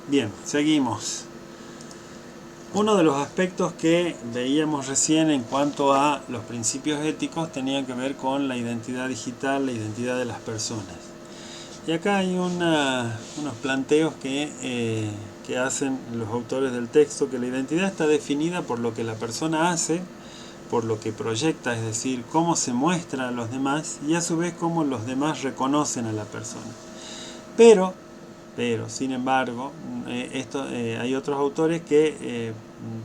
Bien, seguimos. Uno de los aspectos que veíamos recién en cuanto a los principios éticos tenía que ver con la identidad digital, la identidad de las personas. Y acá hay unos planteos que hacen los autores del texto, que la identidad está definida por lo que la persona hace, por lo que proyecta, es decir, cómo se muestra a los demás y a su vez cómo los demás reconocen a la persona. Pero sin embargo, hay otros autores que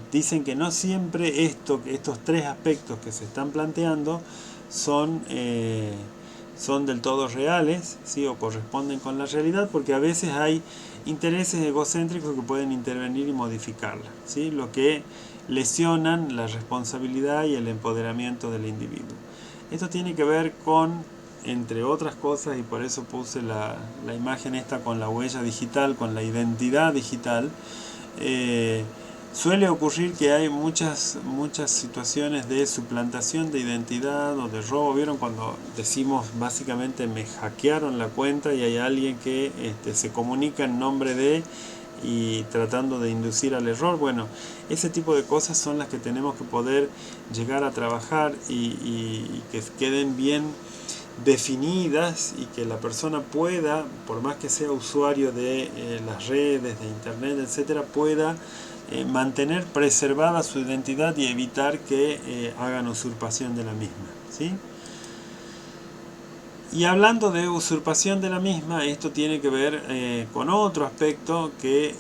dicen que no siempre estos tres aspectos que se están planteando son del todo reales, ¿sí? O corresponden con la realidad, porque a veces hay intereses egocéntricos que pueden intervenir y modificarla, ¿sí? Lo que lesionan la responsabilidad y el empoderamiento del individuo. Esto tiene que ver con, entre otras cosas, y por eso puse la imagen esta con la huella digital, con la identidad digital. Suele ocurrir que hay muchas situaciones de suplantación de identidad o de robo. ¿Vieron cuando decimos básicamente me hackearon la cuenta y hay alguien que se comunica en nombre de y tratando de inducir al error? Bueno, ese tipo de cosas son las que tenemos que poder llegar a trabajar y que queden bien definidas y que la persona pueda, por más que sea usuario de las redes, de internet, etcétera, pueda mantener preservada su identidad y evitar que hagan usurpación de la misma, ¿sí? Y hablando de usurpación de la misma, esto tiene que ver con otro aspecto que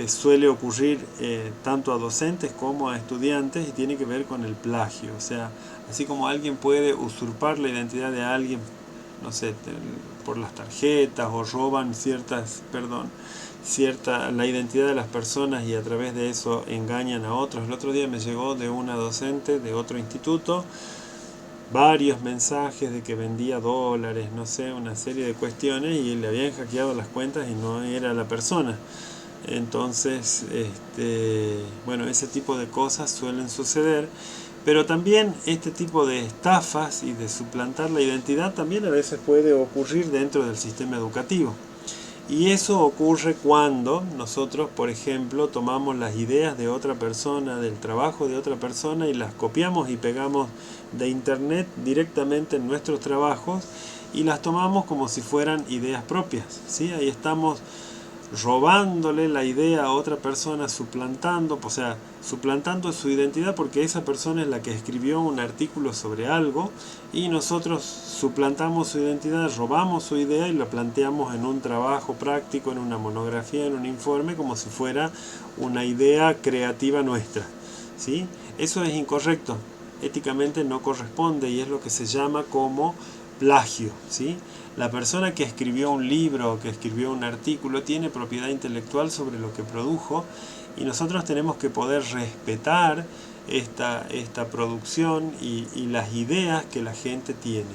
suele ocurrir tanto a docentes como a estudiantes, y tiene que ver con el plagio. O sea, así como alguien puede usurpar la identidad de alguien, no sé, por las tarjetas, o roban la identidad de las personas y a través de eso engañan a otros. El otro día me llegó de una docente de otro instituto varios mensajes de que vendía dólares, no sé, una serie de cuestiones, y le habían hackeado las cuentas y no era la persona. Entonces, bueno, ese tipo de cosas suelen suceder, pero también este tipo de estafas y de suplantar la identidad también a veces puede ocurrir dentro del sistema educativo. Y eso ocurre cuando nosotros, por ejemplo, tomamos las ideas de otra persona, del trabajo de otra persona, y las copiamos y pegamos de internet directamente en nuestros trabajos y las tomamos como si fueran ideas propias, ¿sí? Ahí estamos robándole la idea a otra persona, suplantando su identidad, porque esa persona es la que escribió un artículo sobre algo y nosotros suplantamos su identidad, robamos su idea y la planteamos en un trabajo práctico, en una monografía, en un informe, como si fuera una idea creativa nuestra, ¿sí? Eso es incorrecto, éticamente no corresponde y es lo que se llama como plagio, ¿sí? La persona que escribió un libro o que escribió un artículo tiene propiedad intelectual sobre lo que produjo, y nosotros tenemos que poder respetar esta producción y las ideas que la gente tiene.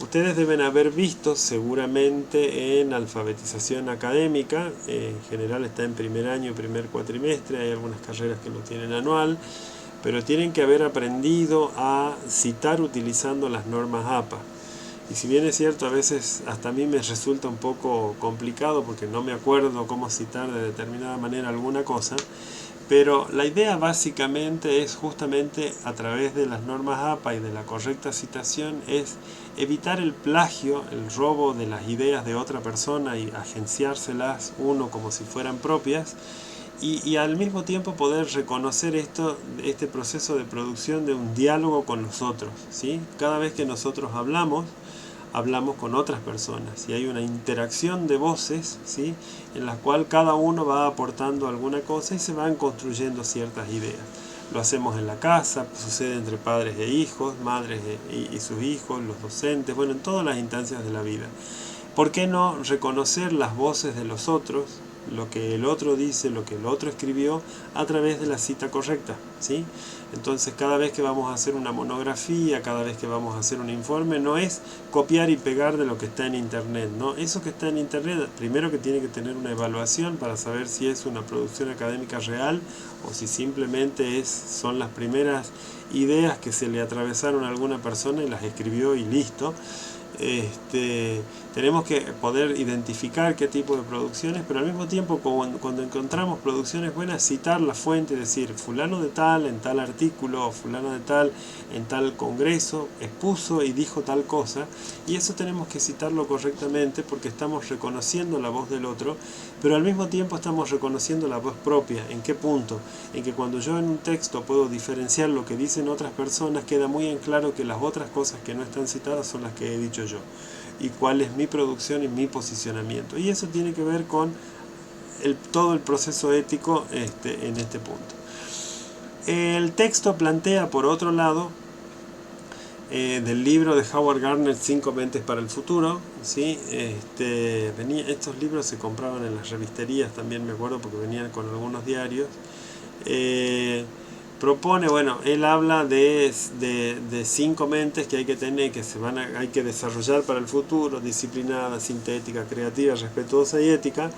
Ustedes deben haber visto seguramente en alfabetización académica, en general está en primer año, primer cuatrimestre, hay algunas carreras que lo tienen anual, pero tienen que haber aprendido a citar utilizando las normas APA. Y si bien es cierto, a veces hasta a mí me resulta un poco complicado porque no me acuerdo cómo citar de determinada manera alguna cosa, pero la idea básicamente es justamente a través de las normas APA y de la correcta citación es evitar el plagio, el robo de las ideas de otra persona y agenciárselas uno como si fueran propias, y al mismo tiempo poder reconocer este proceso de producción de un diálogo con los otros, ¿sí? Cada vez que nosotros hablamos con otras personas y hay una interacción de voces, ¿sí? En la cual cada uno va aportando alguna cosa y se van construyendo ciertas ideas. Lo hacemos en la casa, sucede entre padres e hijos, madres y sus hijos, los docentes, bueno, en todas las instancias de la vida. ¿Por qué no reconocer las voces de los otros, lo que el otro dice, lo que el otro escribió, a través de la cita correcta, ¿sí? Entonces, cada vez que vamos a hacer una monografía, cada vez que vamos a hacer un informe, no es copiar y pegar de lo que está en internet, ¿no? Eso que está en internet, primero que tiene que tener una evaluación para saber si es una producción académica real o si simplemente son las primeras ideas que se le atravesaron a alguna persona y las escribió y listo. tenemos que poder identificar qué tipo de producciones, pero al mismo tiempo cuando encontramos producciones buenas, citar la fuente, decir fulano de tal en tal artículo, o fulano de tal en tal congreso expuso y dijo tal cosa, y eso tenemos que citarlo correctamente porque estamos reconociendo la voz del otro, pero al mismo tiempo estamos reconociendo la voz propia. ¿En qué punto? En que cuando yo en un texto puedo diferenciar lo que dicen otras personas, queda muy en claro que las otras cosas que no están citadas son las que he dicho yo, y cuál es mi producción y mi posicionamiento. Y eso tiene que ver con todo el proceso ético en este punto. El texto plantea, por otro lado, del libro de Howard Gardner, 5 mentes para el futuro, ¿sí? Estos libros se compraban en las revisterías también, me acuerdo, porque venían con algunos diarios. Propone, bueno, él habla de 5 mentes que hay que tener, que hay que desarrollar para el futuro: disciplinada, sintética, creativa, respetuosa y ética.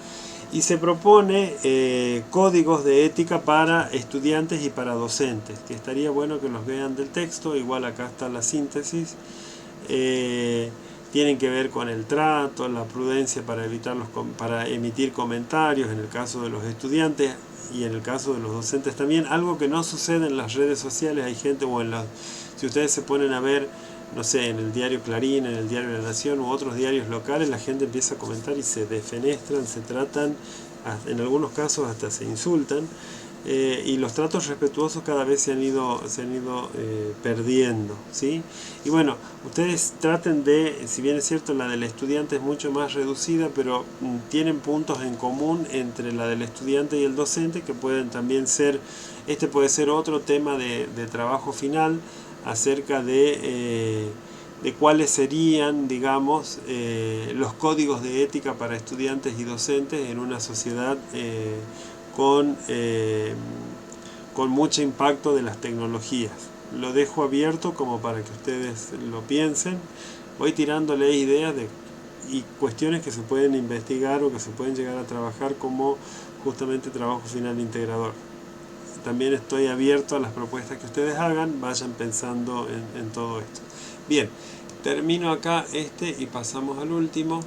Y se propone códigos de ética para estudiantes y para docentes, que estaría bueno que los vean del texto. Igual acá está la síntesis. Tienen que ver con el trato, la prudencia para emitir comentarios en el caso de los estudiantes y en el caso de los docentes también, algo que no sucede en las redes sociales. Hay gente, si ustedes se ponen a ver, no sé, en el diario Clarín, en el diario La Nación u otros diarios locales, la gente empieza a comentar y se defenestran, se tratan, en algunos casos hasta se insultan, y los tratos respetuosos cada vez se han ido perdiendo, ¿sí? Y bueno, ustedes traten de, si bien es cierto la del estudiante es mucho más reducida, pero tienen puntos en común entre la del estudiante y el docente que pueden también ser, puede ser otro tema de trabajo final, acerca de cuáles serían, digamos, los códigos de ética para estudiantes y docentes en una sociedad con mucho impacto de las tecnologías. Lo dejo abierto como para que ustedes lo piensen. Voy tirándole ideas y cuestiones que se pueden investigar o que se pueden llegar a trabajar como justamente trabajo final integrador. También estoy abierto a las propuestas que ustedes hagan, vayan pensando en todo esto. Bien, termino acá y pasamos al último.